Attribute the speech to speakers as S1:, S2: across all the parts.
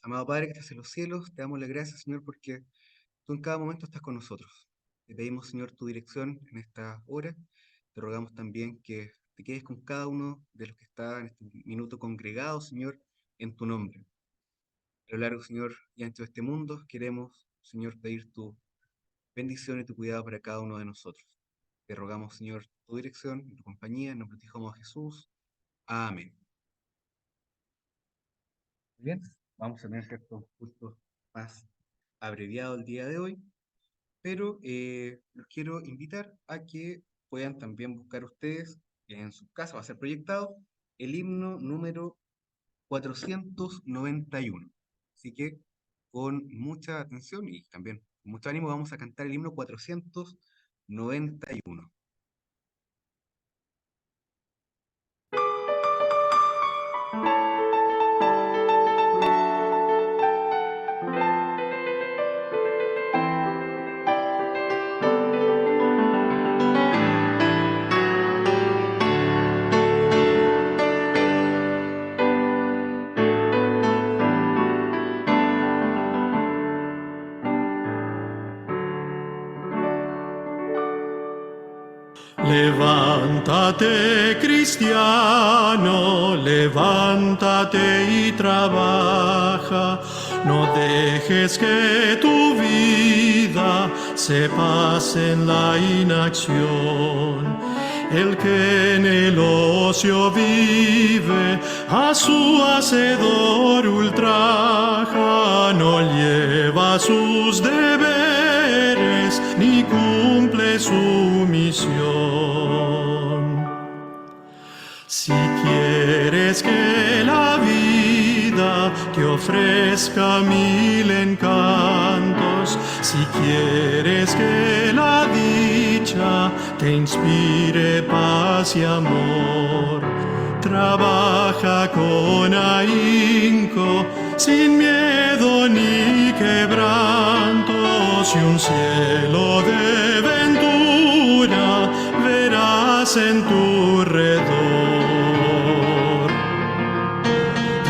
S1: Amado Padre que estás en los cielos, te damos las gracias, Señor, porque tú en cada momento estás con nosotros. Te pedimos, Señor, tu dirección en esta hora. Te rogamos también que te quedes con cada uno de los que está en este minuto congregado, Señor, en tu nombre. A lo largo, Señor, y ancho de este mundo, queremos, Señor, pedir tu bendición y tu cuidado para cada uno de nosotros. Te rogamos, Señor, tu dirección y tu compañía, en nombre de tu Hijo Jesús. Amén. Bien, vamos a tener ciertos cultos más abreviados el día de hoy, pero los quiero invitar a que puedan también buscar ustedes en sus casas, va a ser proyectado, el himno número 491. Así que con mucha atención y también con mucho ánimo vamos a cantar el himno 491.
S2: Levántate, cristiano, levántate y trabaja, no dejes que tu vida se pase en la inacción. El que en el ocio vive, a su hacedor ultraja, no lleva sus deberes, ni cumple su misión. Si quieres que la vida te ofrezca mil encantos, si quieres que la dicha te inspire paz y amor, trabaja con ahínco, sin miedo ni quebrantos, y un cielo de ventura verás en tu redor.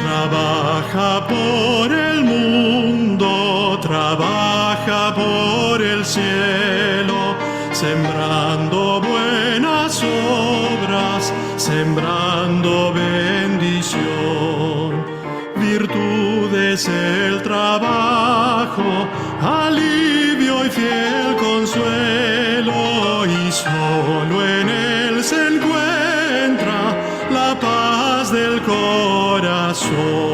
S2: Trabaja por el mundo, trabaja por el cielo, sembrando buenas obras, sembrando bendición. Virtud es el trabajo, alivio y fiel consuelo, y solo en él se encuentra la paz del corazón.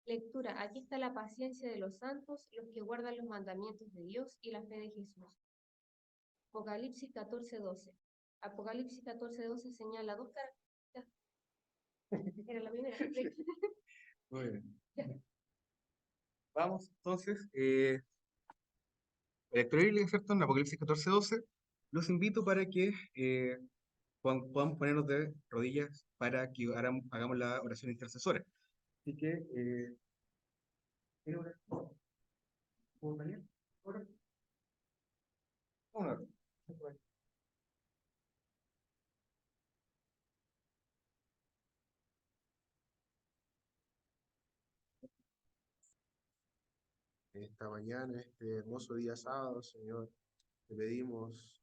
S3: Lectura. Aquí está la paciencia de los santos, los que guardan los mandamientos de Dios y la fe de Jesús. Apocalipsis 14:12. Apocalipsis 14:12 señala dos características. Era la primera.
S1: Muy bien. Vamos entonces, lectura bíblica, ¿cierto? En Apocalipsis 14:12. Los invito para que podamos ponernos de rodillas para que hagamos la oración intercesora. Así que, ¿quiere orar? ¿Puedo venir? ¿Ahora? Una. Esta mañana, este hermoso día sábado, Señor, te pedimos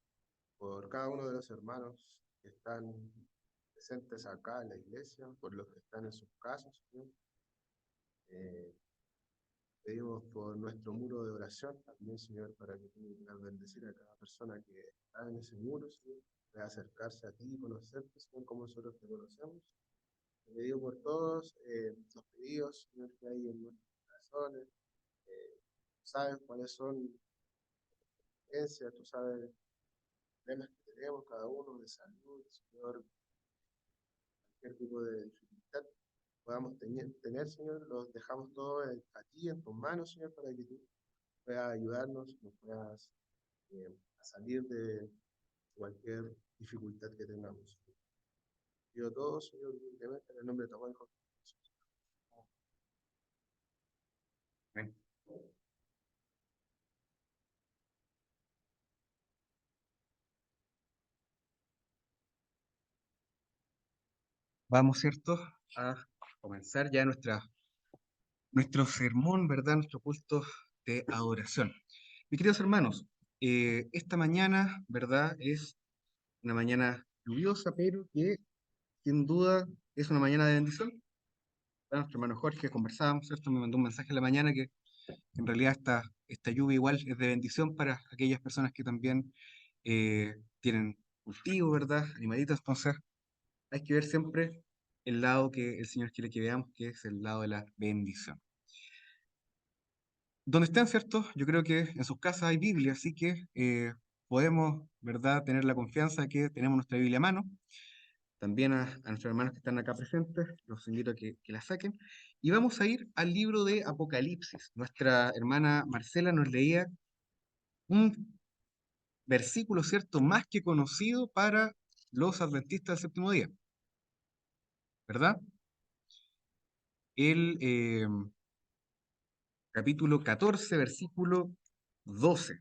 S1: por cada uno de los hermanos que están presentes acá en la iglesia, por los que están en sus casas, Señor. Eh, Pedimos por nuestro muro de oración también, Señor, para que tú puedas bendecir a cada persona que está en ese muro, Señor, pueda acercarse a ti y conocerte, Señor, como nosotros te conocemos. Te pedimos por todos los pedidos, Señor, que hay en nuestros corazones. Sabes cuáles son las creencias, tú sabes los problemas que tenemos cada uno de salud, Señor, cualquier tipo de dificultad podamos tener, Señor, los dejamos todos a ti, en tus manos, Señor, para que tú puedas ayudarnos, nos puedas a salir de cualquier dificultad que tengamos. Pido todo, Señor, humildemente, en el nombre de tu amado Hijo Jesús.
S4: Amén. Vamos, ¿cierto?, a comenzar ya nuestro sermón, ¿verdad? Nuestro culto de adoración. Mis queridos hermanos, esta mañana, ¿verdad? Es una mañana lluviosa, pero que sin duda es una mañana de bendición. ¿Verdad? Nuestro hermano Jorge, conversábamos, ¿cierto? Me mandó un mensaje en la mañana que en realidad esta lluvia igual es de bendición para aquellas personas que también tienen cultivo, ¿verdad? Animalitos, entonces hay que ver siempre el lado que el Señor quiere que veamos, que es el lado de la bendición. Donde estén, ¿cierto? Yo creo que en sus casas hay Biblia, así que podemos, ¿verdad?, tener la confianza de que tenemos nuestra Biblia a mano. También a nuestros hermanos que están acá presentes, los invito a que la saquen. Y vamos a ir al libro de Apocalipsis. Nuestra hermana Marcela nos leía un versículo, ¿cierto?, más que conocido para los adventistas del séptimo día, ¿verdad? El capítulo 14, versículo 12.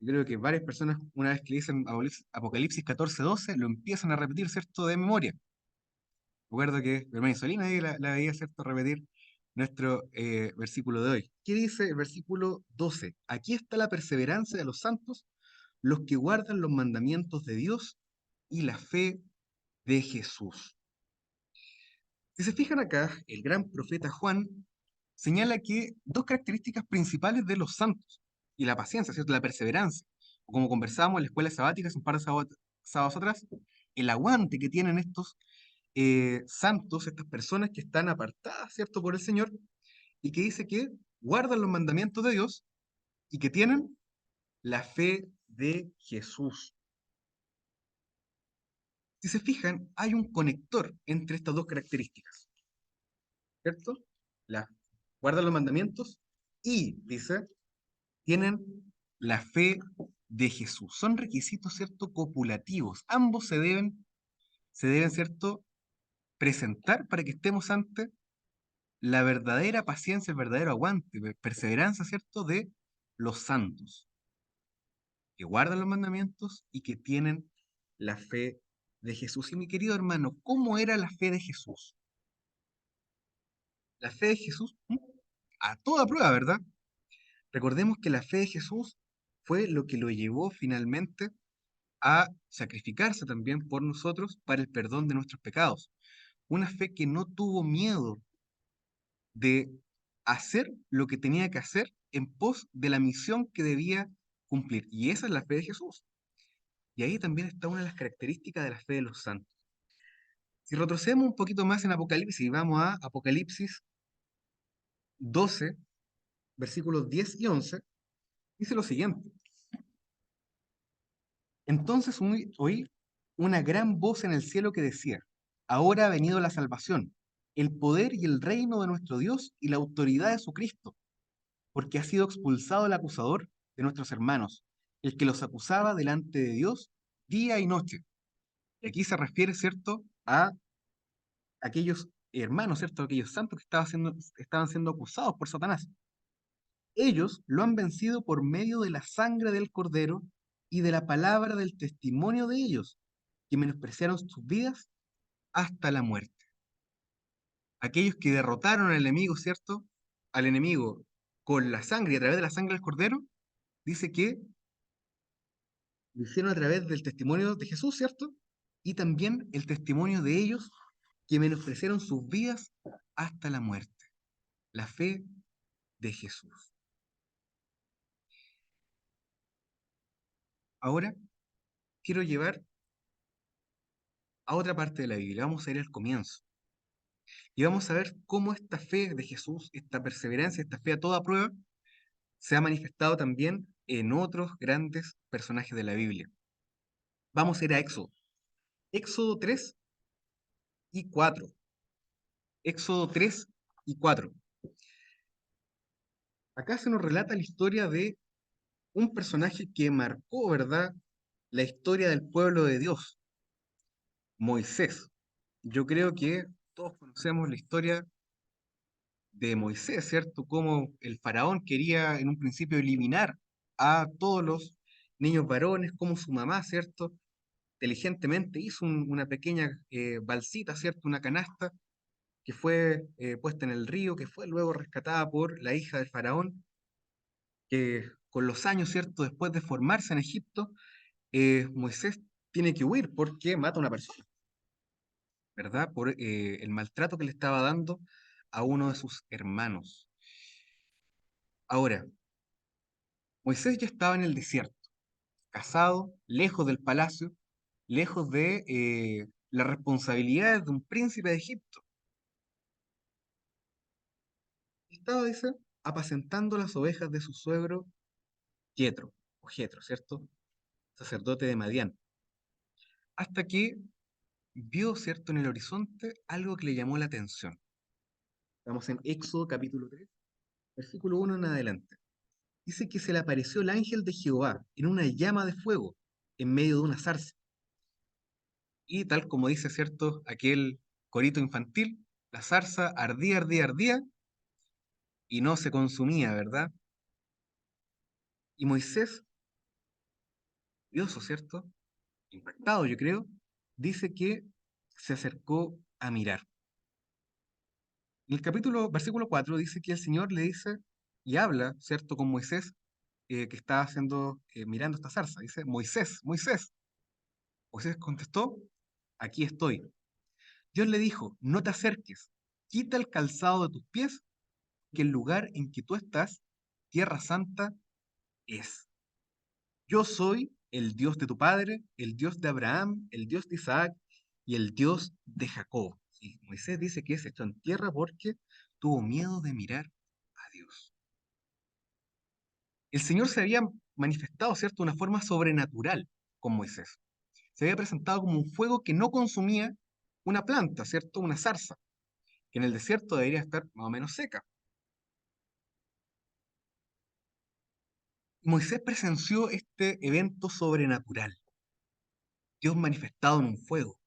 S4: Yo creo que varias personas, una vez que dicen Apocalipsis 14, 12, lo empiezan a repetir, ¿cierto?, de memoria. Recuerdo que mi hermana Isolina ahí la veía, ¿cierto?, repetir nuestro versículo de hoy. ¿Qué dice el versículo 12? Aquí está la perseverancia de los santos, los que guardan los mandamientos de Dios y la fe de Jesús. Si se fijan acá, el gran profeta Juan señala que dos características principales de los santos y la paciencia, ¿cierto? La perseverancia, o como conversábamos en la escuela sabática hace un par de sábados atrás, el aguante que tienen estos santos, estas personas que están apartadas, ¿cierto?, por el Señor, y que dice que guardan los mandamientos de Dios y que tienen la fe de Jesús. Si se fijan, hay un conector entre estas dos características, ¿cierto? La, guardan los mandamientos y, dice, tienen la fe de Jesús. Son requisitos, ¿cierto?, copulativos. Ambos se deben, ¿cierto?, presentar para que estemos ante la verdadera paciencia, el verdadero aguante, perseverancia, ¿cierto?, de los santos, que guardan los mandamientos y que tienen la fe de Jesús. Y mi querido hermano, ¿cómo era la fe de Jesús? La fe de Jesús, a toda prueba, ¿verdad? Recordemos que la fe de Jesús fue lo que lo llevó finalmente a sacrificarse también por nosotros para el perdón de nuestros pecados. Una fe que no tuvo miedo de hacer lo que tenía que hacer en pos de la misión que debía cumplir. Y esa es la fe de Jesús. Y ahí también está una de las características de la fe de los santos. Si retrocedemos un poquito más en Apocalipsis y vamos a Apocalipsis 12, versículos 10 y 11, dice lo siguiente. Entonces oí una gran voz en el cielo que decía, ahora ha venido la salvación, el poder y el reino de nuestro Dios y la autoridad de su Cristo, porque ha sido expulsado el acusador de nuestros hermanos, el que los acusaba delante de Dios día y noche. Y aquí se refiere, ¿cierto?, a aquellos hermanos, ¿cierto?, aquellos santos que estaban siendo acusados por Satanás. Ellos lo han vencido por medio de la sangre del Cordero y de la palabra del testimonio de ellos, que menospreciaron sus vidas hasta la muerte. Aquellos que derrotaron al enemigo, ¿cierto?, al enemigo con la sangre y a través de la sangre del Cordero, dice que lo hicieron a través del testimonio de Jesús, ¿cierto? Y también el testimonio de ellos que menospreciaron sus vidas hasta la muerte. La fe de Jesús. Ahora quiero llevar a otra parte de la Biblia. Vamos a ir al comienzo. Y vamos a ver cómo esta fe de Jesús, esta perseverancia, esta fe a toda prueba, se ha manifestado también en otros grandes personajes de la Biblia. Vamos a ir a Éxodo. Éxodo 3 y 4. Éxodo 3 y 4. Acá se nos relata la historia de un personaje que marcó, ¿verdad?, la historia del pueblo de Dios, Moisés. Yo creo que todos conocemos la historia de Moisés, ¿cierto? Cómo el faraón quería en un principio eliminar a todos los niños varones, como su mamá, ¿cierto? Inteligentemente hizo una pequeña balsita, ¿cierto? Una canasta que fue puesta en el río, que fue luego rescatada por la hija del faraón, que con los años, ¿cierto? Después de formarse en Egipto, Moisés tiene que huir porque mata a una persona, ¿verdad? Por el maltrato que le estaba dando a uno de sus hermanos. Ahora, Moisés ya estaba en el desierto, casado, lejos del palacio, lejos de las responsabilidades de un príncipe de Egipto. Estaba, dice, apacentando las ovejas de su suegro Jetro, o Jetro, ¿cierto? Sacerdote de Madián, hasta que vio, ¿cierto?, en el horizonte algo que le llamó la atención. Estamos en Éxodo capítulo 3, versículo 1 en adelante. Dice que se le apareció el ángel de Jehová en una llama de fuego en medio de una zarza. Y tal como dice, ¿cierto?, aquel corito infantil, la zarza ardía, ardía, ardía y no se consumía, ¿verdad? Y Moisés, curioso, ¿cierto? Impactado, yo creo, dice que se acercó a mirar. En el capítulo, versículo 4 dice que el Señor le dice y habla, ¿cierto?, con Moisés, que está haciendo, mirando esta zarza. Dice, Moisés, Moisés. Moisés contestó, aquí estoy. Dios le dijo, no te acerques, quita el calzado de tus pies, que el lugar en que tú estás, tierra santa, es. Yo soy el Dios de tu padre, el Dios de Abraham, el Dios de Isaac y el Dios de Jacob. Y Moisés dice que se echó en tierra porque tuvo miedo de mirar a Dios. El Señor se había manifestado, ¿cierto?, de una forma sobrenatural con Moisés. Se había presentado como un fuego que no consumía una planta, ¿cierto?, una zarza, que en el desierto debería estar más o menos seca. Moisés presenció este evento sobrenatural, Dios manifestado en un fuego.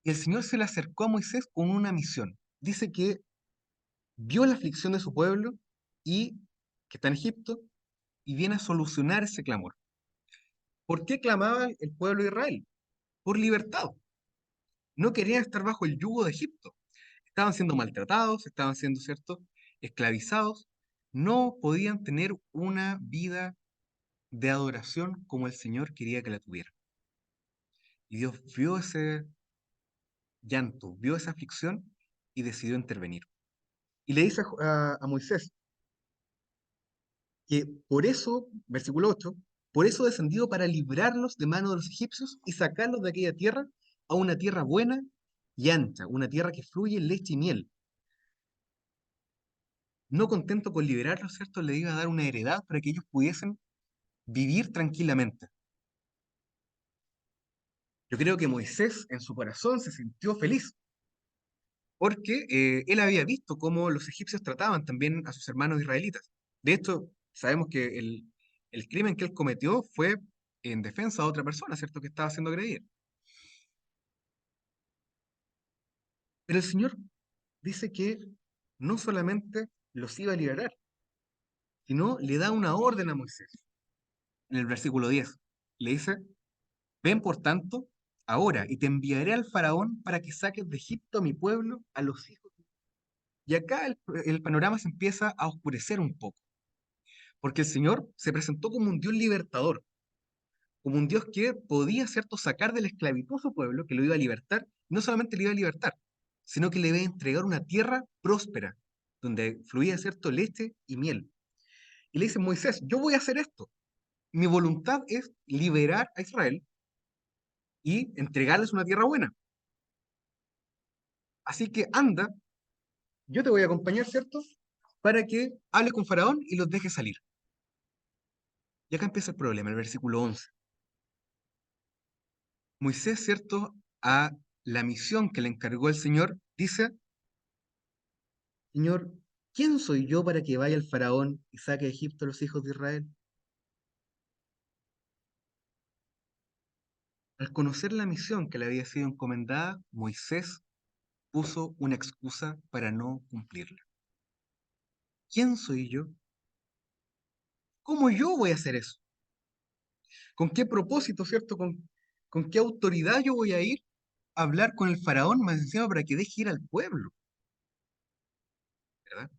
S4: Y el Señor se le acercó a Moisés con una misión. Dice que vio la aflicción de su pueblo y que está en Egipto y viene a solucionar ese clamor. ¿Por qué clamaba el pueblo de Israel? Por libertad. No querían estar bajo el yugo de Egipto. Estaban siendo maltratados, estaban siendo, ¿cierto?, esclavizados. No podían tener una vida de adoración como el Señor quería que la tuvieran. Y Dios vio ese llanto, vio esa aflicción y decidió intervenir. Y le dice a Moisés que por eso, versículo 8, por eso descendió para librarlos de mano de los egipcios y sacarlos de aquella tierra a una tierra buena y ancha, una tierra que fluye leche y miel. No contento con liberarlos, ¿cierto?, le iba a dar una heredad para que ellos pudiesen vivir tranquilamente. Yo creo que Moisés en su corazón se sintió feliz porque él había visto cómo los egipcios trataban también a sus hermanos israelitas. De hecho, sabemos que el crimen que él cometió fue en defensa de otra persona, ¿cierto?, que estaba siendo agredida. Pero el Señor dice que no solamente los iba a liberar, sino le da una orden a Moisés. En el versículo 10 le dice, ven por tanto ahora y te enviaré al faraón para que saques de Egipto a mi pueblo, a los hijos. Y acá el panorama se empieza a oscurecer un poco, porque el Señor se presentó como un Dios libertador, como un Dios que podía, ¿cierto?, sacar de la esclavitud a su pueblo, que lo iba a libertar, no solamente le iba a libertar, sino que le iba a entregar una tierra próspera, donde fluía, ¿cierto?, leche y miel. Y le dice, Moisés, yo voy a hacer esto. Mi voluntad es liberar a Israel y entregarles una tierra buena. Así que anda, yo te voy a acompañar, ¿cierto?, para que hables con Faraón y los dejes salir. Y acá empieza el problema, el versículo 11. Moisés, ¿cierto?, a la misión que le encargó el Señor, dice, Señor, ¿quién soy yo para que vaya el faraón y saque de Egipto a los hijos de Israel? Al conocer la misión que le había sido encomendada, Moisés puso una excusa para no cumplirla. ¿Quién soy yo? ¿Cómo yo voy a hacer eso? ¿Con qué propósito, cierto? ¿Con qué autoridad yo voy a ir a hablar con el faraón más encima para que deje ir al pueblo? ¿Verdad?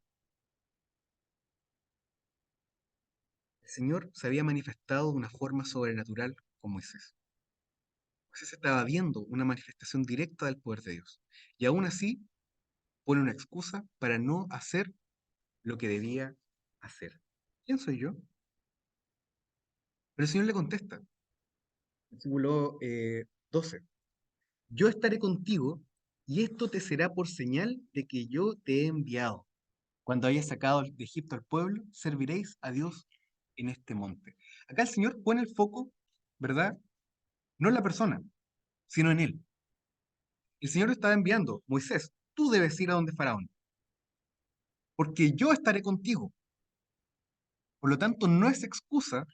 S4: El Señor se había manifestado de una forma sobrenatural con Moisés. Moisés estaba viendo una manifestación directa del poder de Dios. Y aún así pone una excusa para no hacer lo que debía hacer. ¿Quién soy yo? Pero el Señor le contesta, versículo 12. Yo estaré contigo y esto te será por señal de que yo te he enviado. Cuando hayas sacado de Egipto al pueblo, serviréis a Dios en este monte. Acá el Señor pone el foco, ¿verdad? No en la persona, sino en Él. El Señor estaba enviando, Moisés, tú debes ir a donde Faraón, porque yo estaré contigo. Por lo tanto, no es excusa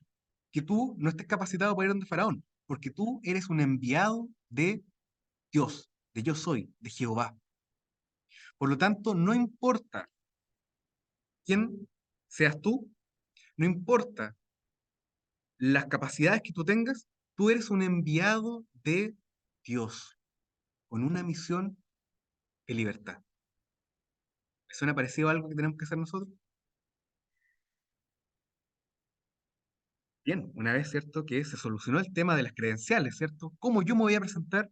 S4: que tú no estés capacitado para ir donde Faraón, porque tú eres un enviado de Dios, de yo soy, de Jehová. Por lo tanto, no importa quién seas tú, no importa las capacidades que tú eres un enviado de Dios, con una misión de libertad. ¿Me suena parecido a algo que tenemos que hacer nosotros? Bien, una vez, ¿cierto?, que se solucionó el tema de las credenciales, ¿cierto? ¿Cómo yo me voy a presentar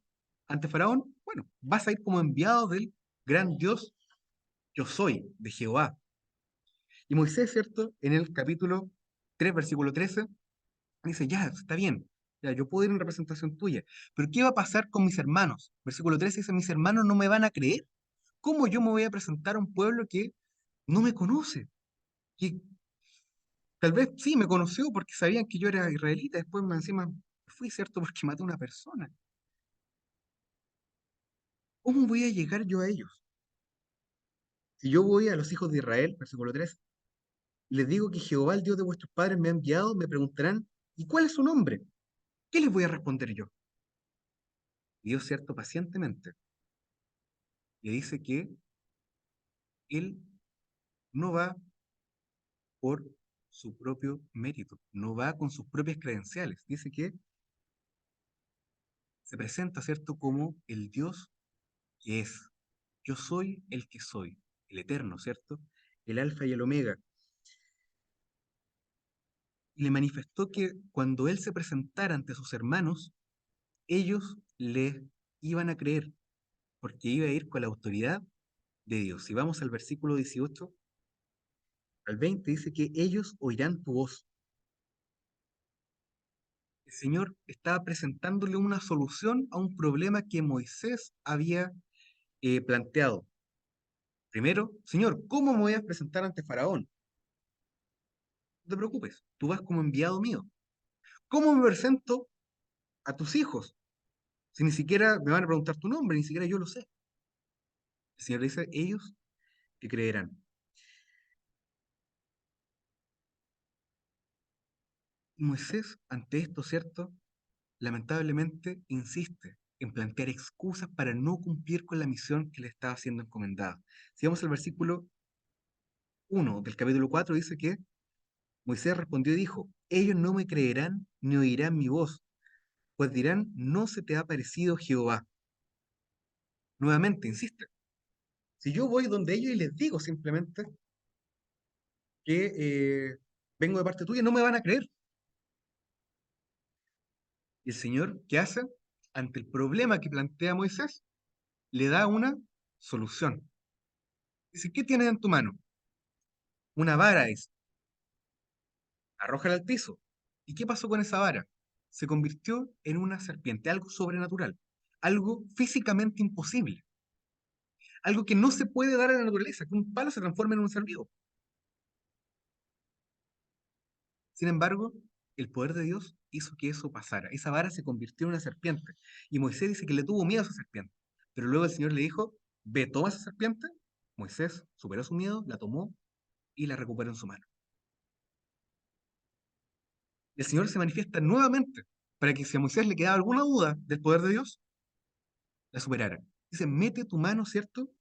S4: ante Faraón? Bueno, vas a ir como enviado del gran Dios, yo soy, de Jehová. Y Moisés, ¿cierto?, en el capítulo 3, versículo 13, dice, ya, está bien, ya, yo puedo ir en representación tuya, pero ¿qué va a pasar con mis hermanos? Versículo 13 dice, mis hermanos no me van a creer. ¿Cómo yo me voy a presentar a un pueblo que no me conoce? Que tal vez sí me conoció porque sabían que yo era israelita, después más encima fui, ¿cierto? Porque maté a una persona. ¿Cómo voy a llegar yo a ellos? Si yo voy a los hijos de Israel, versículo 3, les digo que Jehová, el Dios de vuestros padres, me ha enviado, me preguntarán, ¿y cuál es su nombre? ¿Qué les voy a responder yo? Y Dios, ¿cierto? Pacientemente le dice que Él no va por su propio mérito, no va con sus propias credenciales. Dice que se presenta, ¿cierto?, como el Dios que es. Yo soy el que soy, el eterno, ¿cierto? El alfa y el omega. Y le manifestó que cuando él se presentara ante sus hermanos, ellos le iban a creer, porque iba a ir con la autoridad de Dios. Si vamos al versículo 18 al 20, dice que ellos oirán tu voz. El Señor estaba presentándole una solución a un problema que Moisés había planteado. Primero, Señor, ¿cómo me voy a presentar ante Faraón? No te preocupes, tú vas como enviado mío. ¿Cómo me presento a tus hijos? Si ni siquiera me van a preguntar tu nombre, ni siquiera yo lo sé. El Señor dice, ellos que creerán. Y Moisés, ante esto, ¿cierto? Lamentablemente insiste en plantear excusas para no cumplir con la misión que le estaba siendo encomendada. Si vamos al versículo 1 del capítulo 4, dice que Moisés respondió y dijo, ellos no me creerán ni oirán mi voz, pues dirán, no se te ha parecido Jehová. Nuevamente, insiste. Si yo voy donde ellos y les digo simplemente que vengo de parte tuya, no me van a creer. Y el Señor, ¿qué hace? Ante el problema que plantea Moisés, le da una solución. Dice, ¿qué tienes en tu mano? Una vara, dice. Arrójala al piso. ¿Y qué pasó con esa vara? Se convirtió en una serpiente, algo sobrenatural, algo físicamente imposible, algo que no se puede dar a la naturaleza, que un palo se transforme en un ser vivo. Sin embargo, el poder de Dios hizo que eso pasara. Esa vara se convirtió en una serpiente. Y Moisés dice que le tuvo miedo a esa serpiente. Pero luego el Señor le dijo, ve, toma esa serpiente. Moisés superó su miedo, la tomó y la recuperó en su mano. Y el Señor se manifiesta nuevamente para que si a Moisés le quedaba alguna duda del poder de Dios, la superara. Dice, mete tu mano, ¿cierto?,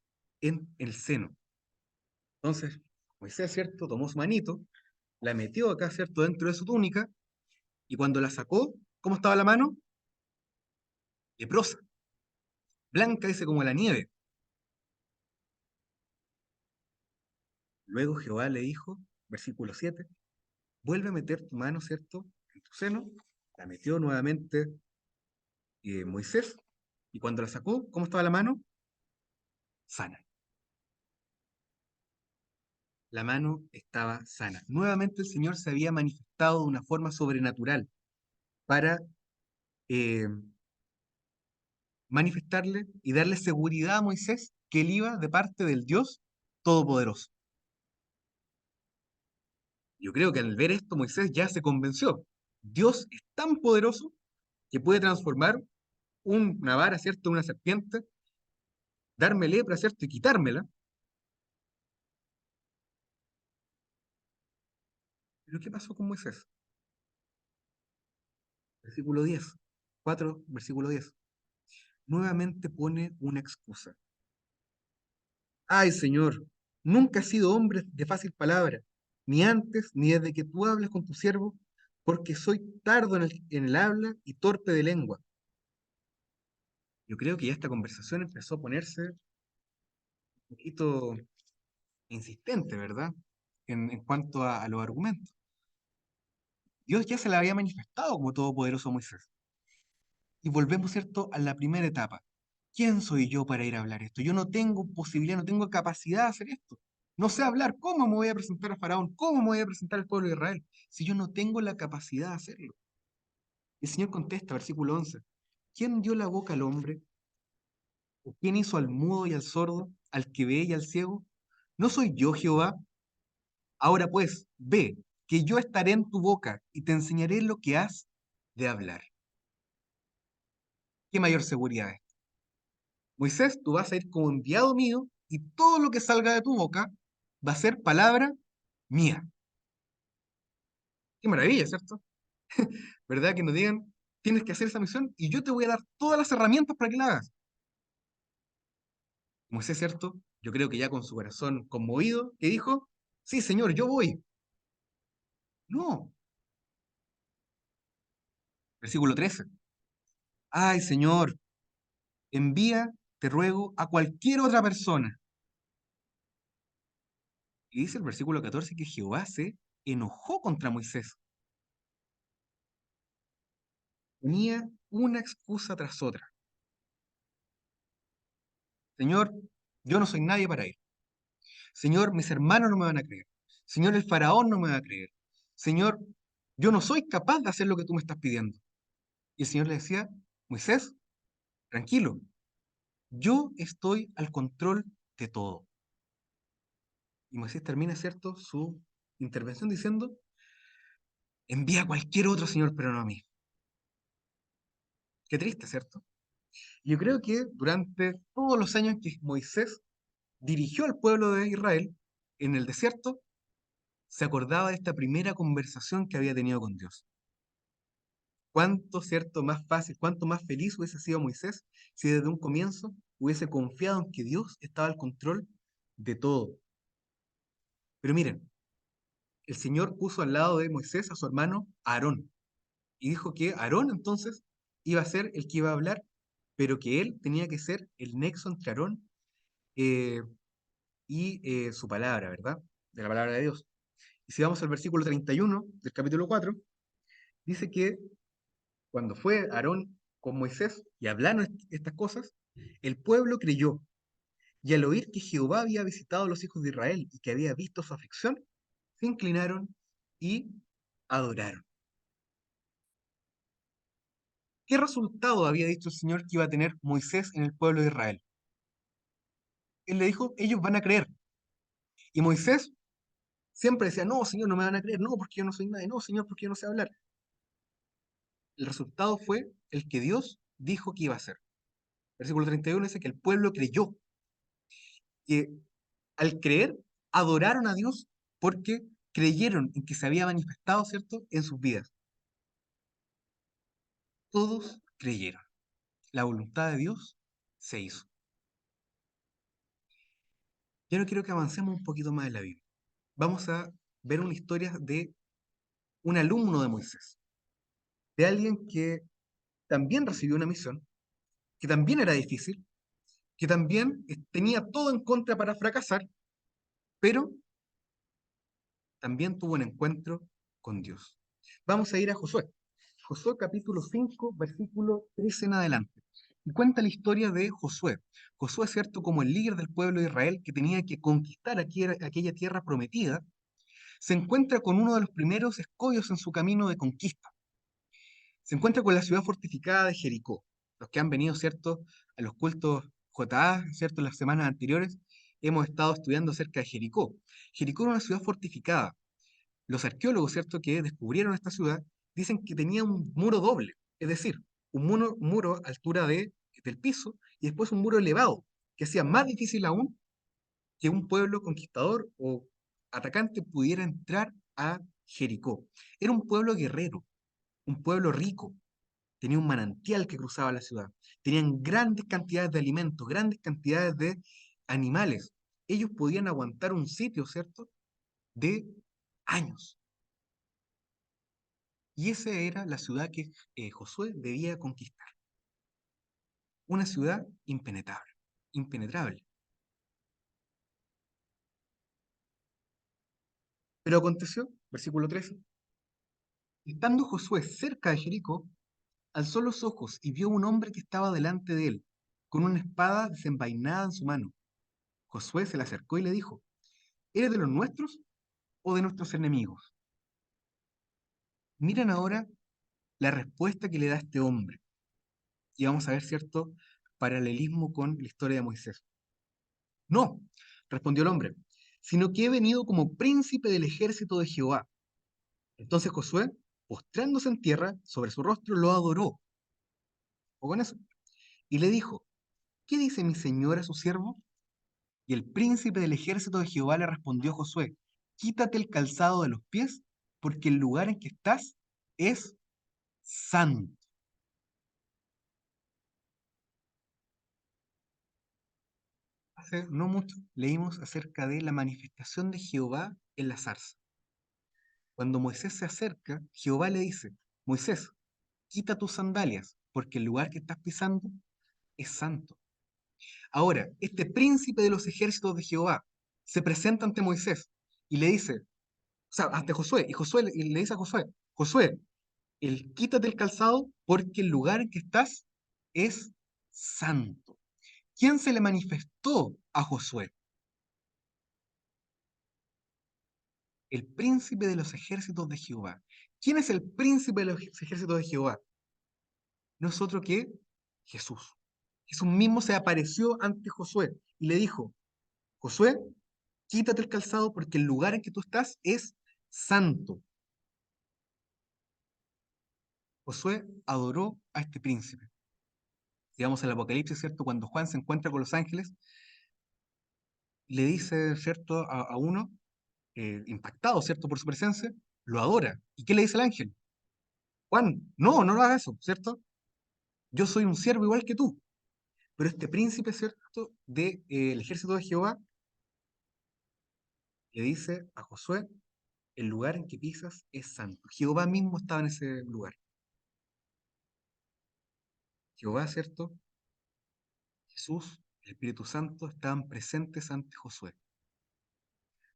S4: en el seno. Entonces, Moisés, ¿cierto?, tomó su manito, la metió acá, ¿cierto?, dentro de su túnica, y cuando la sacó, ¿cómo estaba la mano? Leprosa, blanca, dice, como la nieve. Luego Jehová le dijo, versículo 7, vuelve a meter tu mano, ¿cierto?, en tu seno. La metió nuevamente Moisés, y cuando la sacó, ¿cómo estaba la mano? Sana. La mano estaba sana. Nuevamente el Señor se había manifestado de una forma sobrenatural para eh, manifestarle y darle seguridad a Moisés que él iba de parte del Dios Todopoderoso. Yo creo que al ver esto Moisés ya se convenció. Dios es tan poderoso que puede transformar una vara, ¿cierto?, una serpiente, darme lepra, ¿cierto?, y quitármela. Pero ¿qué pasó con Moisés? Versículo 10, 4, versículo 10. Nuevamente pone una excusa. Ay, Señor, nunca he sido hombre de fácil palabra, ni antes ni desde que tú hablas con tu siervo, porque soy tardo en el habla y torpe de lengua. Yo creo que ya esta conversación empezó a ponerse un poquito insistente, ¿verdad? En cuanto a los argumentos. Dios ya se le había manifestado como todopoderoso a Moisés. Y volvemos, ¿cierto?, a la primera etapa. ¿Quién soy yo para ir a hablar esto? Yo no tengo posibilidad, no tengo capacidad de hacer esto. No sé hablar. ¿Cómo me voy a presentar a Faraón? ¿Cómo me voy a presentar al pueblo de Israel si yo no tengo la capacidad de hacerlo? Y el Señor contesta, versículo 11. ¿Quién dio la boca al hombre? ¿O quién hizo al mudo y al sordo, al que ve y al ciego? ¿No soy yo Jehová? Ahora pues, ve, que yo estaré en tu boca y te enseñaré lo que has de hablar. ¿Qué mayor seguridad es? Moisés, tú vas a ir como enviado mío y todo lo que salga de tu boca va a ser palabra mía. Qué maravilla, ¿cierto? ¿Verdad? Que nos digan, tienes que hacer esa misión y yo te voy a dar todas las herramientas para que la hagas. Moisés, ¿cierto? Yo creo que ya con su corazón conmovido, que dijo, sí, Señor, yo voy. No. Versículo 13. Ay, Señor, envía, te ruego, a cualquier otra persona. Y dice el versículo 14 que Jehová se enojó contra Moisés. Ponía una excusa tras otra. Señor, yo no soy nadie para ir. Señor, mis hermanos no me van a creer. Señor, el faraón no me va a creer. Señor, yo no soy capaz de hacer lo que tú me estás pidiendo. Y el Señor le decía, Moisés, tranquilo, yo estoy al control de todo. Y Moisés termina, ¿cierto?, su intervención diciendo, envía a cualquier otro, Señor, pero no a mí. Qué triste, ¿cierto? Yo creo que durante todos los años que Moisés dirigió al pueblo de Israel en el desierto, se acordaba de esta primera conversación que había tenido con Dios. Cuánto, cierto, más fácil, cuánto más feliz hubiese sido Moisés si desde un comienzo hubiese confiado en que Dios estaba al control de todo. Pero miren, el Señor puso al lado de Moisés a su hermano Aarón y dijo que Aarón entonces iba a ser el que iba a hablar, pero que él tenía que ser el nexo entre Aarón eh, y su palabra, ¿verdad? De la palabra de Dios. Y si vamos al versículo 31 del capítulo 4, dice que cuando fue Aarón con Moisés y hablaron estas cosas, el pueblo creyó. Y al oír que Jehová había visitado a los hijos de Israel y que había visto su aflicción, se inclinaron y adoraron. ¿Qué resultado había dicho el Señor que iba a tener Moisés en el pueblo de Israel? Él le dijo, ellos van a creer. Y Moisés siempre decía, no, Señor, no me van a creer, no, porque yo no soy nadie, no, Señor, porque yo no sé hablar. El resultado fue el que Dios dijo que iba a hacer. Versículo 31 dice que el pueblo creyó, que al creer adoraron a Dios porque creyeron en que se había manifestado, ¿cierto?, en sus vidas. Todos creyeron. La voluntad de Dios se hizo. Y ahora quiero que avancemos un poquito más en la Biblia. Vamos a ver una historia de un alumno de Moisés, de alguien que también recibió una misión, que también era difícil, que también tenía todo en contra para fracasar, pero también tuvo un encuentro con Dios. Vamos a ir a Josué. Josué capítulo 5, versículo 13 en adelante. Y cuenta la historia de Josué. Josué, cierto, como el líder del pueblo de Israel que tenía que conquistar aquella tierra prometida, se encuentra con uno de los primeros escollos en su camino de conquista. Se encuentra con la ciudad fortificada de Jericó. Los que han venido, cierto, a los cultos JA, cierto, las semanas anteriores, hemos estado estudiando acerca de Jericó. Jericó era una ciudad fortificada. Los arqueólogos, ¿cierto?, que descubrieron esta ciudad, dicen que tenía un muro doble, es decir, un muro a altura del piso y después un muro elevado, que hacía más difícil aún que un pueblo conquistador o atacante pudiera entrar a Jericó. Era un pueblo guerrero, un pueblo rico, tenía un manantial que cruzaba la ciudad, tenían grandes cantidades de alimentos, grandes cantidades de animales. Ellos podían aguantar un sitio, ¿cierto?, de años. Y esa era la ciudad que Josué debía conquistar. Una ciudad impenetrable, impenetrable. Pero aconteció, versículo 13, estando Josué cerca de Jericó, alzó los ojos y vio un hombre que estaba delante de él, con una espada desenvainada en su mano. Josué se le acercó y le dijo, ¿eres de los nuestros o de nuestros enemigos? Miren ahora la respuesta que le da este hombre. Y vamos a ver cierto paralelismo con la historia de Moisés. No, respondió el hombre, sino que he venido como príncipe del ejército de Jehová. Entonces Josué, postrándose en tierra sobre su rostro, lo adoró. O con eso. Y le dijo, ¿qué dice mi señor a su siervo? Y el príncipe del ejército de Jehová le respondió a Josué, quítate el calzado de los pies, porque el lugar en que estás es santo. Hace no mucho leímos acerca de la manifestación de Jehová en la zarza. Cuando Moisés se acerca, Jehová le dice, Moisés, quita tus sandalias, porque el lugar que estás pisando es santo. Ahora, este príncipe de los ejércitos de Jehová se presenta ante Moisés y le dice, o sea, ante Josué, y Josué le dice a Josué, Josué, quítate el calzado porque el lugar en que estás es santo. ¿Quién se le manifestó a Josué? El príncipe de los ejércitos de Jehová. ¿Quién es el príncipe de los ejércitos de Jehová? No es otro que Jesús. Jesús mismo se apareció ante Josué y le dijo, Josué, quítate el calzado porque el lugar en que tú estás es santo. Josué adoró a este príncipe. Digamos el Apocalipsis, ¿cierto? Cuando Juan se encuentra con los ángeles, le dice, ¿cierto? A uno, impactado, ¿cierto? Por su presencia, lo adora. ¿Y qué le dice el ángel? Juan, no, no lo hagas eso, ¿cierto? Yo soy un siervo igual que tú. Pero este príncipe, ¿cierto? Del ejército de Jehová, le dice a Josué, el lugar en que pisas es santo. Jehová mismo estaba en ese lugar. Jehová, ¿cierto? Jesús, el Espíritu Santo estaban presentes ante Josué,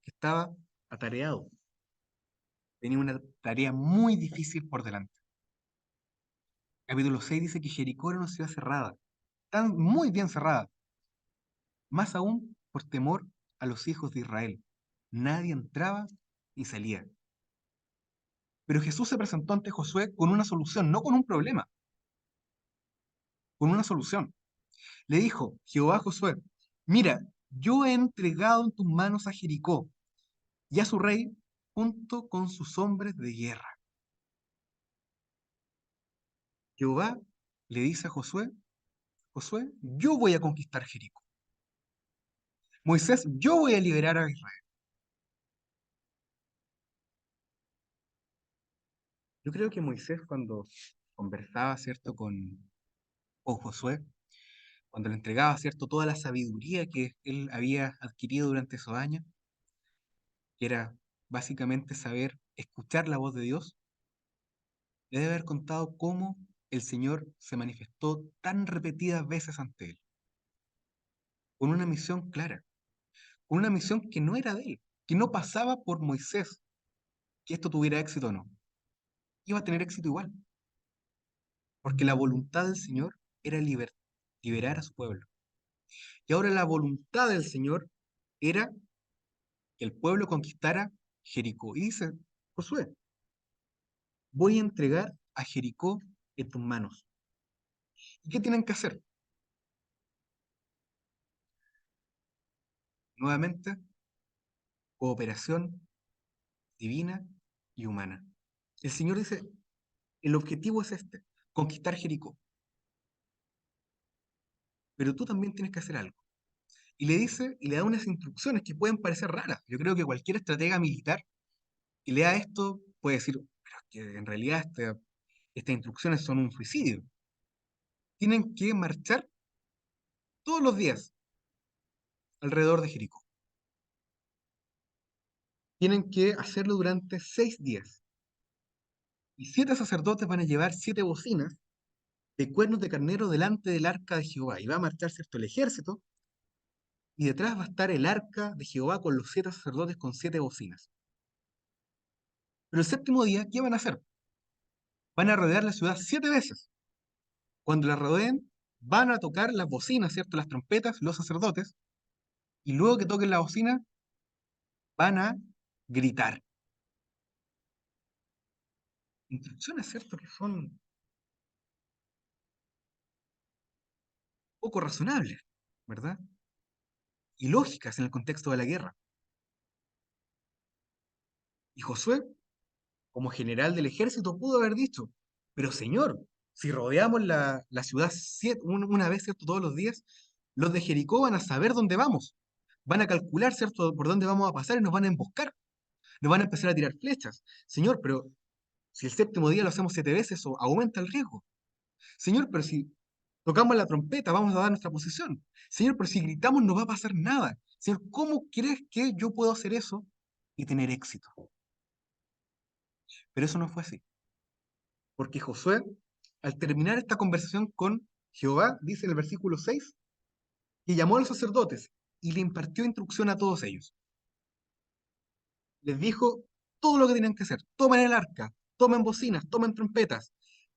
S4: que estaba atareado. Tenía una tarea muy difícil por delante. Capítulo 6 dice que Jericó era una ciudad cerrada, tan muy bien cerrada, más aún por temor a los hijos de Israel. Nadie entraba ni salía. Pero Jesús se presentó ante Josué con una solución, no con un problema, con una solución. Le dijo Jehová a Josué, mira, yo he entregado en tus manos a Jericó y a su rey junto con sus hombres de guerra. Jehová le dice a Josué, Josué, yo voy a conquistar Jericó. Moisés, yo voy a liberar a Israel. Yo creo que Moisés cuando conversaba, ¿cierto?, con Josué, cuando le entregaba, ¿cierto?, toda la sabiduría que él había adquirido durante esos años, que era básicamente saber escuchar la voz de Dios, le debe haber contado cómo el Señor se manifestó tan repetidas veces ante él, con una misión clara, con una misión que no era de él, que no pasaba por Moisés, que esto tuviera éxito o no. Iba a tener éxito igual, porque la voluntad del Señor era liberar a su pueblo. Y ahora la voluntad del Señor era que el pueblo conquistara Jericó. Y dice Josué, voy a entregar a Jericó en tus manos. ¿Y qué tienen que hacer? Nuevamente, cooperación divina y humana. El Señor dice, el objetivo es este, conquistar Jericó. Pero tú también tienes que hacer algo. Y le dice, y le da unas instrucciones que pueden parecer raras. Yo creo que cualquier estratega militar que lea esto puede decir, pero es que en realidad estas instrucciones son un suicidio. Tienen que marchar todos los días alrededor de Jericó. Tienen que hacerlo durante 6 días. Y 7 sacerdotes van a llevar 7 bocinas de cuernos de carnero delante del arca de Jehová. Y va a marchar, ¿cierto?, el ejército. Y detrás va a estar el arca de Jehová con los 7 sacerdotes con 7 bocinas. Pero el séptimo día, ¿qué van a hacer? Van a rodear la ciudad 7 veces. Cuando la rodeen, van a tocar las bocinas, ¿cierto?, las trompetas, los sacerdotes. Y luego que toquen la bocina, van a gritar. Instrucciones, ¿cierto?, que son poco razonables, ¿verdad? Y lógicas en el contexto de la guerra. Y Josué, como general del ejército, pudo haber dicho, pero señor, si rodeamos la ciudad una vez, ¿cierto?, todos los días, los de Jericó van a saber dónde vamos, van a calcular, ¿cierto?, por dónde vamos a pasar y nos van a emboscar, nos van a empezar a tirar flechas. Señor, pero si el séptimo día lo hacemos 7 veces, eso aumenta el riesgo. Señor, pero si tocamos la trompeta, vamos a dar nuestra posición. Señor, pero si gritamos no va a pasar nada. Señor, ¿cómo crees que yo puedo hacer eso y tener éxito? Pero eso no fue así. Porque Josué, al terminar esta conversación con Jehová, dice en el versículo 6, que llamó a los sacerdotes y le impartió instrucción a todos ellos. Les dijo todo lo que tenían que hacer. Tomen el arca, tomen bocinas, tomen trompetas.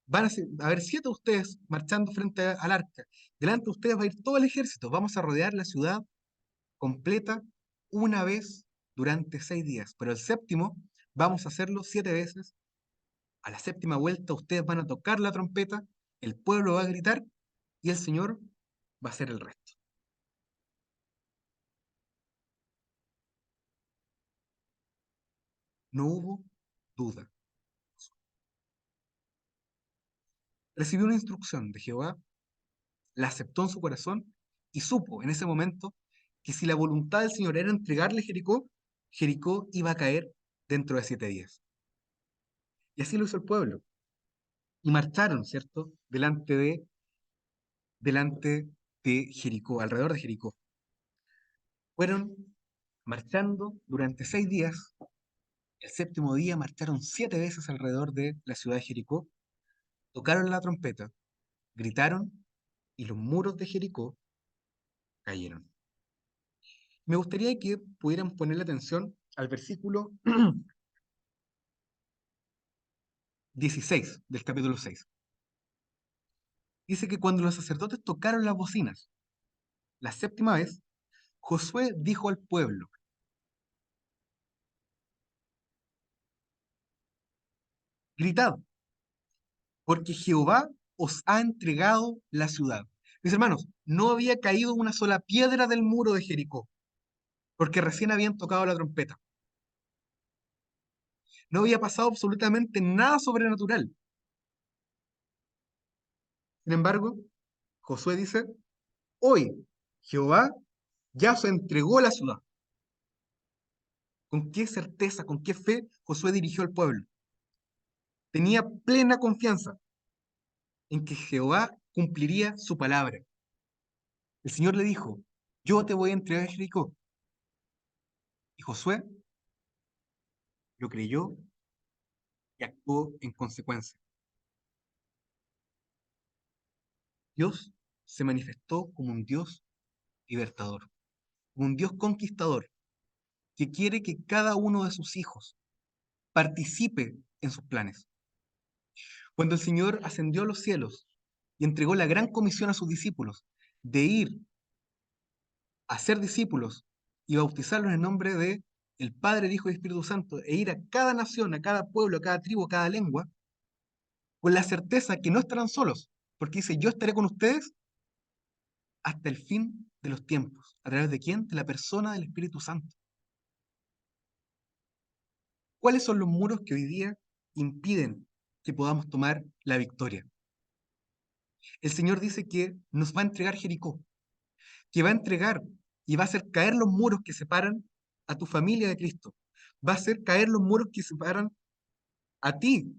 S4: Van a haber 7 de ustedes marchando frente al arca. Delante de ustedes va a ir todo el ejército. Vamos a rodear la ciudad completa una vez durante 6 días. Pero el séptimo vamos a hacerlo 7 veces. A la séptima vuelta ustedes van a tocar la trompeta, el pueblo va a gritar y el Señor va a hacer el resto. No hubo duda. Recibió una instrucción de Jehová, la aceptó en su corazón y supo en ese momento que si la voluntad del Señor era entregarle Jericó, Jericó iba a caer dentro de 7 días. Y así lo hizo el pueblo. Y marcharon, ¿cierto?, delante de Jericó, alrededor de Jericó. Fueron marchando durante 6 días. El séptimo día marcharon 7 veces alrededor de la ciudad de Jericó, tocaron la trompeta, gritaron y los muros de Jericó cayeron. Me gustaría que pudieran ponerle atención al versículo 16 del capítulo 6. Dice que cuando los sacerdotes tocaron las bocinas, la séptima vez, Josué dijo al pueblo, gritad, porque Jehová os ha entregado la ciudad. Mis hermanos, no había caído una sola piedra del muro de Jericó, porque recién habían tocado la trompeta. No había pasado absolutamente nada sobrenatural. Sin embargo, Josué dice, hoy Jehová ya os entregó la ciudad. ¿Con qué certeza, con qué fe Josué dirigió al pueblo? Tenía plena confianza. en que Jehová cumpliría su palabra. El Señor le dijo, yo te voy a entregar a Jericó. Y Josué lo creyó y actuó en consecuencia. Dios se manifestó como un Dios libertador, como un Dios conquistador, que quiere que cada uno de sus hijos participe en sus planes. Cuando el Señor ascendió a los cielos y entregó la gran comisión a sus discípulos de ir a ser discípulos y bautizarlos en el nombre de el Padre, el Hijo y el Espíritu Santo, e ir a cada nación, a cada pueblo, a cada tribu, a cada lengua, con la certeza que no estarán solos, porque dice, yo estaré con ustedes hasta el fin de los tiempos. ¿A través de quién? De la persona del Espíritu Santo. ¿Cuáles son los muros que hoy día impiden que podamos tomar la victoria? El Señor dice que nos va a entregar Jericó, que va a entregar y va a hacer caer los muros que separan a tu familia de Cristo. Va a hacer caer los muros que separan a ti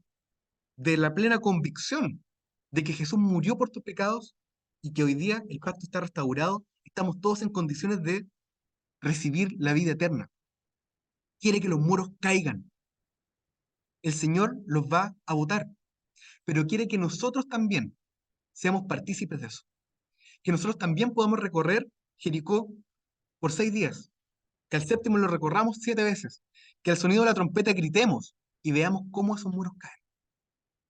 S4: de la plena convicción de que Jesús murió por tus pecados y que hoy día el pacto está restaurado. Estamos todos en condiciones de recibir la vida eterna. Quiere que los muros caigan. El Señor los va a botar, pero quiere que nosotros también seamos partícipes de eso. Que nosotros también podamos recorrer Jericó por 6 días, que al séptimo lo recorramos 7 veces, que al sonido de la trompeta gritemos y veamos cómo esos muros caen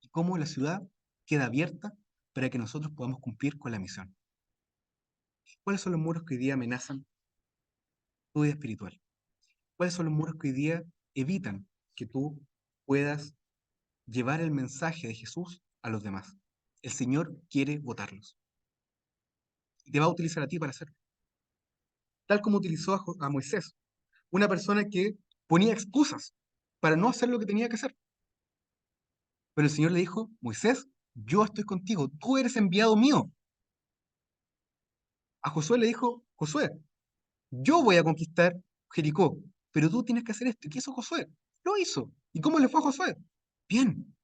S4: y cómo la ciudad queda abierta para que nosotros podamos cumplir con la misión. ¿Cuáles son los muros que hoy día amenazan tu vida espiritual? ¿Cuáles son los muros que hoy día evitan que tú puedas llevar el mensaje de Jesús a los demás? El Señor quiere botarlos y te va a utilizar a ti para hacerlo, tal como utilizó a Moisés, una persona que ponía excusas para no hacer lo que tenía que hacer. Pero el Señor le dijo, Moisés, yo estoy contigo, tú eres enviado mío. A Josué le dijo, Josué, yo voy a conquistar Jericó, pero tú tienes que hacer esto. ¿Y qué hizo Josué? Lo hizo. ¿Y cómo le fue a Josué? Bien.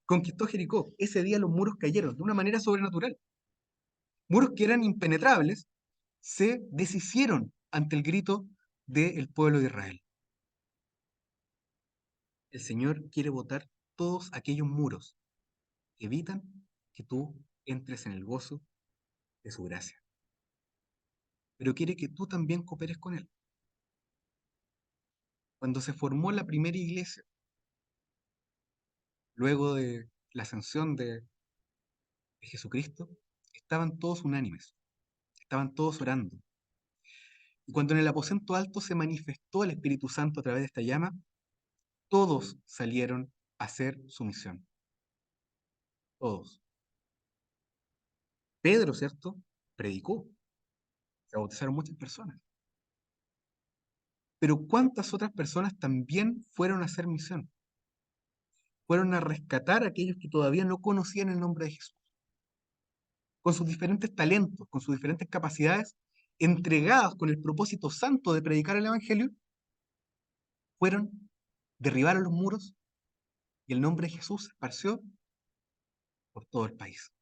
S4: Conquistó Jericó. Ese día los muros cayeron de una manera sobrenatural. Muros que eran impenetrables se deshicieron ante el grito del pueblo de Israel. El Señor quiere botar todos aquellos muros que evitan que tú entres en el gozo de su gracia. Pero quiere que tú también cooperes con Él. Cuando se formó la primera iglesia, luego de la ascensión de Jesucristo, estaban todos unánimes, estaban todos orando. Y cuando en el aposento alto se manifestó el Espíritu Santo a través de esta llama, todos salieron a hacer su misión. Todos. Pedro, ¿cierto? Predicó. Se bautizaron muchas personas. Pero ¿cuántas otras personas también fueron a hacer misión? Fueron a rescatar a aquellos que todavía no conocían el nombre de Jesús, con sus diferentes talentos, con sus diferentes capacidades, entregadas con el propósito santo de predicar el Evangelio, fueron, derribaron los muros y el nombre de Jesús se esparció por todo el país.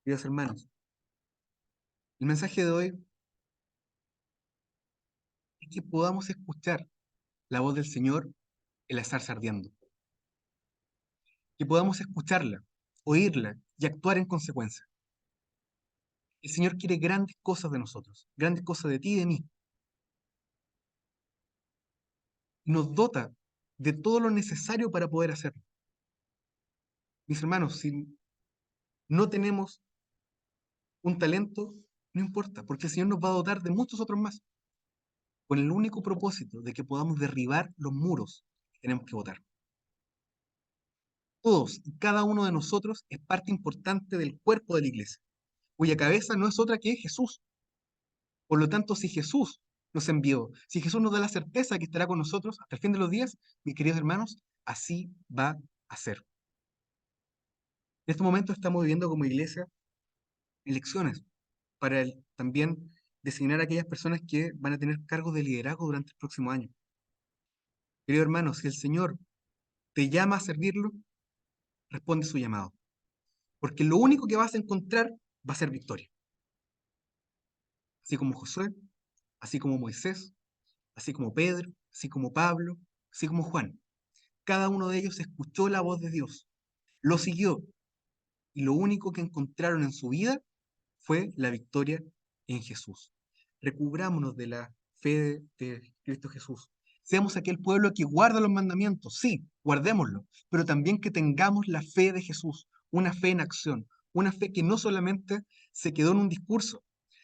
S4: Queridos hermanos, el mensaje de hoy es que podamos escuchar la voz del Señor en la zarza ardiendo, que podamos escucharla, oírla y actuar en consecuencia. El Señor quiere grandes cosas de nosotros, grandes cosas de ti y de mí. Y nos dota de todo lo necesario para poder hacerlo. Mis hermanos, si no tenemos un talento, no importa, porque el Señor nos va a dotar de muchos otros más, con el único propósito de que podamos derribar los muros que tenemos que botar. Todos y cada uno de nosotros es parte importante del cuerpo de la iglesia, cuya cabeza no es otra que Jesús. Por lo tanto, si Jesús nos envió, si Jesús nos da la certeza que estará con nosotros hasta el fin de los días, mis queridos hermanos, así va a ser. En este momento estamos viviendo como iglesia elecciones para también designar a aquellas personas que van a tener cargos de liderazgo durante el próximo año. Querido hermano, si el Señor te llama a servirlo, responde su llamado. Porque lo único que vas a encontrar va a ser victoria. Así como Josué, así como Moisés, así como Pedro, así como Pablo, así como Juan. Cada uno de ellos escuchó la voz de Dios, lo siguió, y lo único que encontraron en su vida fue la victoria en Jesús. Recubrámonos de la fe de Cristo Jesús. Seamos aquel pueblo que guarda los mandamientos, sí, guardémoslo, pero también que tengamos la fe de Jesús, una fe en acción, una fe que no solamente se quedó en un discurso,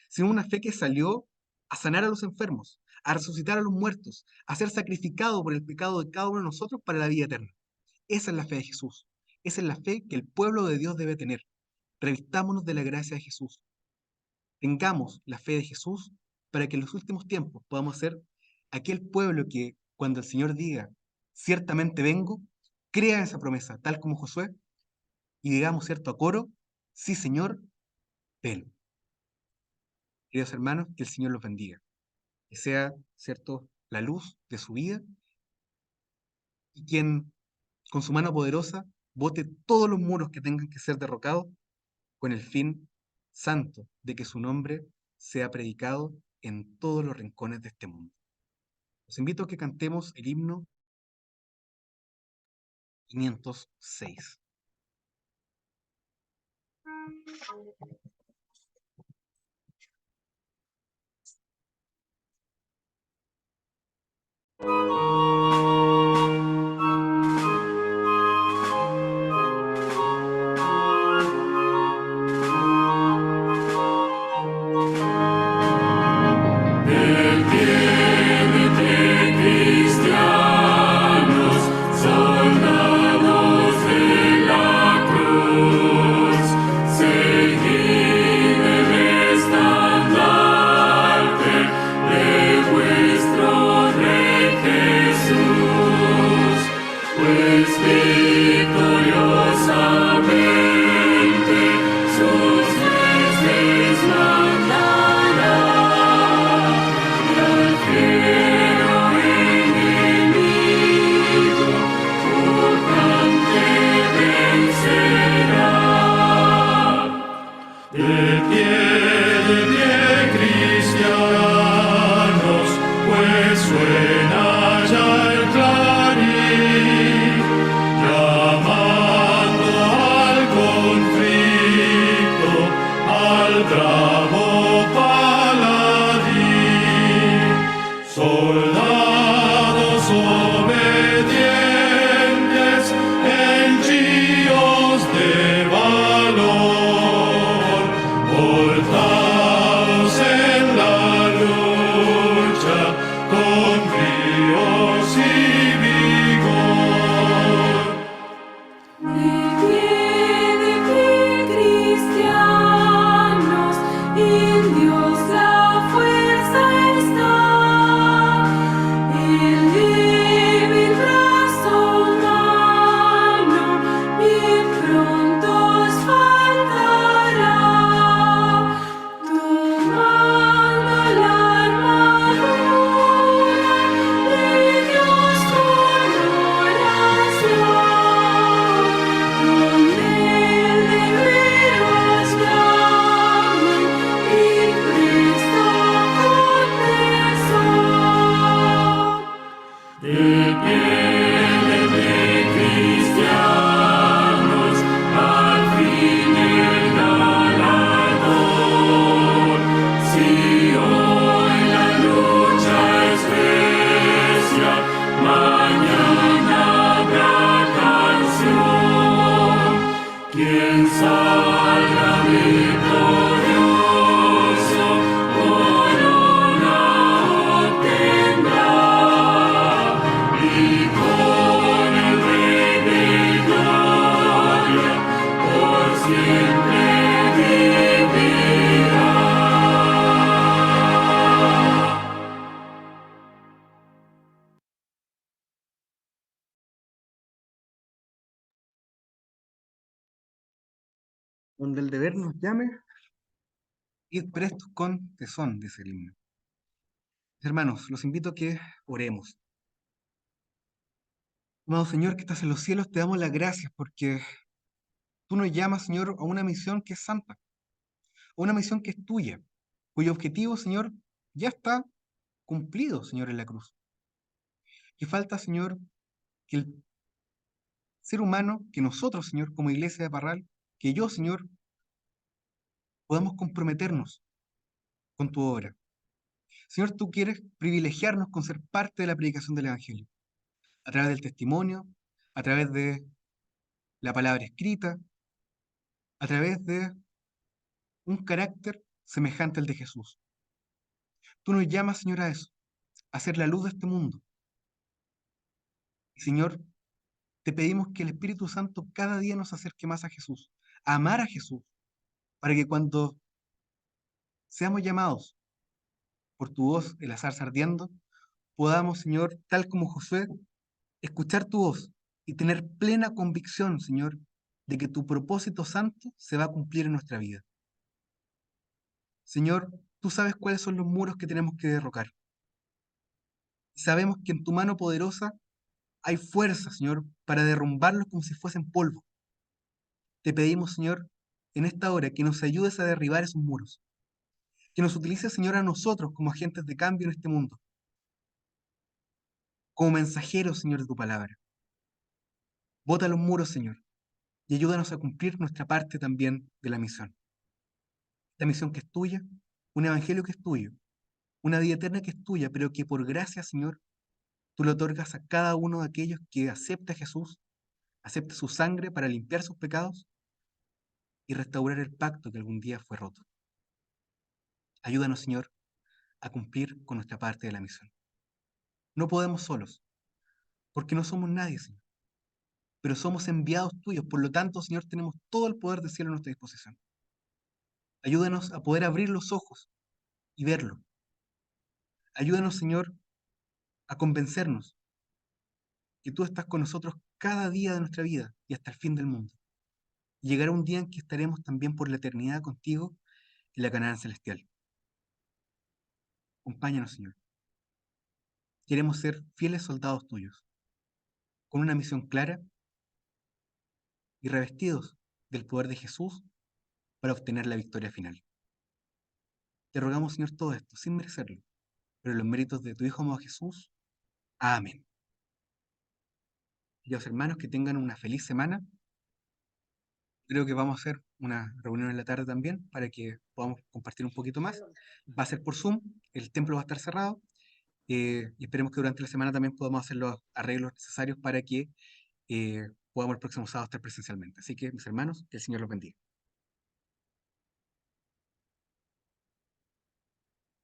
S4: sino una fe que salió a sanar a los enfermos, a resucitar a los muertos, a ser sacrificado por el pecado de cada uno de nosotros para la vida eterna. Esa es la fe de Jesús. Esa es la fe que el pueblo de Dios debe tener. Revistámonos de la gracia de Jesús. Tengamos la fe de Jesús para que en los últimos tiempos podamos ser aquel pueblo que cuando el Señor diga, ciertamente vengo, crea esa promesa, tal como Josué, y digamos, ¿cierto?, a coro, sí, Señor, ven. Queridos hermanos, que el Señor los bendiga. Que sea, ¿cierto?, la luz de su vida y quien con su mano poderosa bote todos los muros que tengan que ser derrocados con el fin santo de que su nombre sea predicado en todos los rincones de este mundo. Los invito a que cantemos el himno 506. Donde el deber nos llame, id prestos con tesón, dice el himno. Hermanos, los invito a que oremos. Amado Señor que estás en los cielos, te damos las gracias porque Tú nos llamas, Señor, a una misión que es santa, a una misión que es tuya, cuyo objetivo, Señor, ya está cumplido, Señor, en la cruz. Y falta, Señor, que el ser humano, que nosotros, Señor, como iglesia de Parral, que yo, Señor, podamos comprometernos con tu obra. Señor, tú quieres privilegiarnos con ser parte de la predicación del Evangelio, a través del testimonio, a través de la palabra escrita, a través de un carácter semejante al de Jesús. Tú nos llamas, Señor, a eso, a ser la luz de este mundo. Y, Señor, te pedimos que el Espíritu Santo cada día nos acerque más a Jesús, a amar a Jesús, para que cuando seamos llamados por tu voz, el azar ardiendo, podamos, Señor, tal como Josué, escuchar tu voz y tener plena convicción, Señor, de que tu propósito santo se va a cumplir en nuestra vida. Señor, tú sabes cuáles son los muros que tenemos que derrocar. Y sabemos que en tu mano poderosa hay fuerza, Señor, para derrumbarlos como si fuesen polvo. Te pedimos, Señor, en esta hora que nos ayudes a derribar esos muros. Que nos utilices, Señor, a nosotros como agentes de cambio en este mundo, como mensajeros, Señor, de tu palabra. Bota los muros, Señor, y ayúdanos a cumplir nuestra parte también de la misión. La misión que es tuya, un evangelio que es tuyo, una vida eterna que es tuya, pero que por gracia, Señor, tú le otorgas a cada uno de aquellos que acepta a Jesús, acepta su sangre para limpiar sus pecados y restaurar el pacto que algún día fue roto. Ayúdanos, Señor, a cumplir con nuestra parte de la misión. No podemos solos, porque no somos nadie, Señor, pero somos enviados tuyos, por lo tanto, Señor, tenemos todo el poder del cielo a nuestra disposición. Ayúdanos a poder abrir los ojos y verlo. Ayúdanos, Señor, a convencernos que tú estás con nosotros cada día de nuestra vida y hasta el fin del mundo. Y llegará un día en que estaremos también por la eternidad contigo en la Canaán celestial. Acompáñanos, Señor. Queremos ser fieles soldados tuyos, con una misión clara y revestidos del poder de Jesús para obtener la victoria final. Te rogamos, Señor, todo esto sin merecerlo, pero en los méritos de tu Hijo amado Jesús. Amén. Queridos hermanos, que tengan una feliz semana. Creo que vamos a hacer una reunión en la tarde también para que podamos compartir un poquito más. Va a ser por Zoom, el templo va a estar cerrado y esperemos que durante la semana también podamos hacer los arreglos necesarios para que podamos el próximo sábado estar presencialmente. Así que, mis hermanos, que el Señor los bendiga.